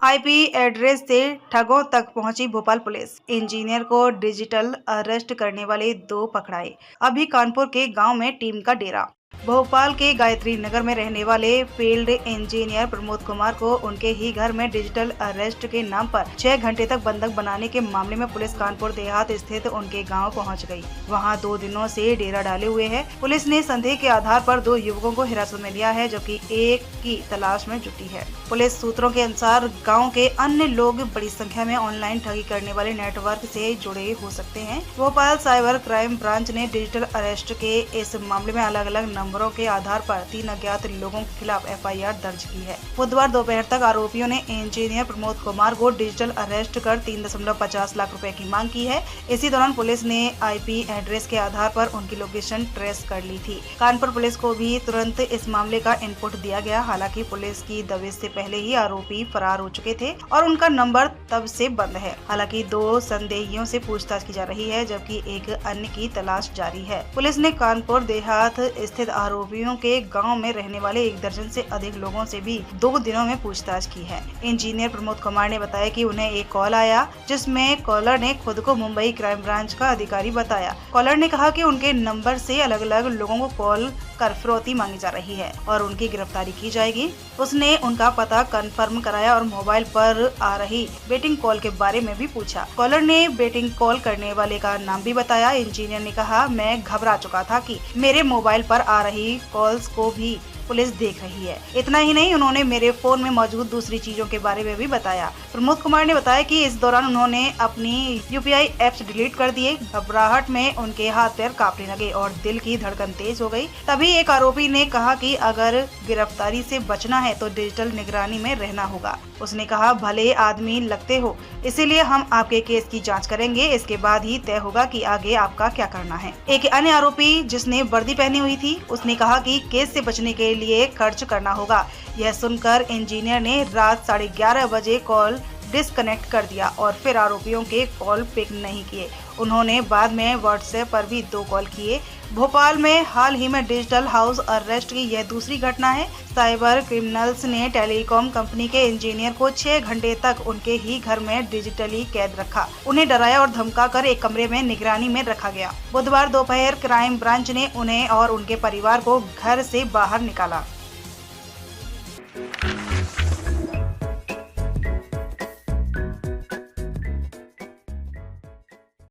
IP address से ठगों तक पहुंची भोपाल पुलिस। इंजीनियर को डिजिटल अरेस्ट करने वाले 2 पकड़ाए। अभी कानपुर के गांव में टीम का डेरा। भोपाल के गायत्री नगर में रहने वाले फील्ड इंजीनियर प्रमोद कुमार को उनके ही घर में डिजिटल अरेस्ट के नाम पर 6 घंटे तक बंधक बनाने के मामले में पुलिस कानपुर देहात स्थित उनके गांव पहुंच गई। वहां 2 दिनों से डेरा डाले हुए है। पुलिस ने संदेह के आधार पर 2 युवकों को हिरासत में लिया है, जबकि एक की तलाश में जुटी है। पुलिस सूत्रों के अनुसार गाँव के अन्य लोग बड़ी संख्या में ऑनलाइन ठगी करने वाले नेटवर्क से जुड़े हो सकते हैं। भोपाल साइबर क्राइम ब्रांच ने डिजिटल अरेस्ट के इस मामले में अलग अलग नंबरों के आधार पर 3 अज्ञात लोगों के खिलाफ एफआईआर दर्ज की है। बुधवार दोपहर तक आरोपियों ने इंजीनियर प्रमोद कुमार को डिजिटल अरेस्ट कर 3.50 लाख रुपए की मांग की है। इसी दौरान पुलिस ने आईपी एड्रेस के आधार पर उनकी लोकेशन ट्रेस कर ली थी। कानपुर पुलिस को भी तुरंत इस मामले का इनपुट दिया गया। हालांकि पुलिस की दबिश से पहले ही आरोपी फरार हो चुके थे और उनका नंबर तब से बंद है। हालांकि 2 संदेहियों से पूछताछ की जा रही है, जबकि एक अन्य की तलाश जारी है। पुलिस ने कानपुर देहात स्थित आरोपियों के गांव में रहने वाले 1 दर्जन से अधिक लोगों से भी 2 दिनों में पूछताछ की है। इंजीनियर प्रमोद कुमार ने बताया कि उन्हें एक कॉल आया, जिसमें कॉलर ने खुद को मुंबई क्राइम ब्रांच का अधिकारी बताया। कॉलर ने कहा कि उनके नंबर से अलग अलग लोगों को कॉल कर फिरौती मांगी जा रही है और उनकी गिरफ्तारी की जाएगी। उसने उनका पता कंफर्म कराया और मोबाइल पर आ रही बेटिंग कॉल के बारे में भी पूछा। कॉलर ने बेटिंग कॉल करने वाले का नाम भी बताया। इंजीनियर ने कहा, मैं घबरा चुका था कि मेरे मोबाइल पर आ रही कॉल्स को भी पुलिस देख रही है। इतना ही नहीं, उन्होंने मेरे फोन में मौजूद दूसरी चीजों के बारे में भी बताया। प्रमोद कुमार ने बताया कि इस दौरान उन्होंने अपनी यूपीआई एप्स डिलीट कर दिए। घबराहट में उनके हाथ पैर कांपने लगे और दिल की धड़कन तेज हो गई। तभी एक आरोपी ने कहा कि अगर गिरफ्तारी से बचना है तो डिजिटल निगरानी में रहना होगा। उसने कहा, भले आदमी लगते हो, इसीलिए हम आपके केस की जांच करेंगे। इसके बाद ही तय होगा कि आगे आपका क्या करना है। एक अन्य आरोपी जिसने वर्दी पहनी हुई थी, उसने कहा कि केस से बचने के लिए खर्च करना होगा। यह सुनकर इंजीनियर ने रात 11:30 बजे कॉल डिस्कनेक्ट कर दिया और फिर आरोपियों के कॉल पिक नहीं किए। उन्होंने बाद में व्हाट्सएप पर भी 2 कॉल किए। भोपाल में हाल ही में डिजिटल हाउस अरेस्ट की यह दूसरी घटना है। साइबर क्रिमिनल्स ने टेलीकॉम कंपनी के इंजीनियर को 6 घंटे तक उनके ही घर में डिजिटली कैद रखा। उन्हें डराया और धमकाकर एक कमरे में निगरानी में रखा गया। बुधवार दोपहर क्राइम ब्रांच ने उन्हें और उनके परिवार को घर से बाहर निकाला।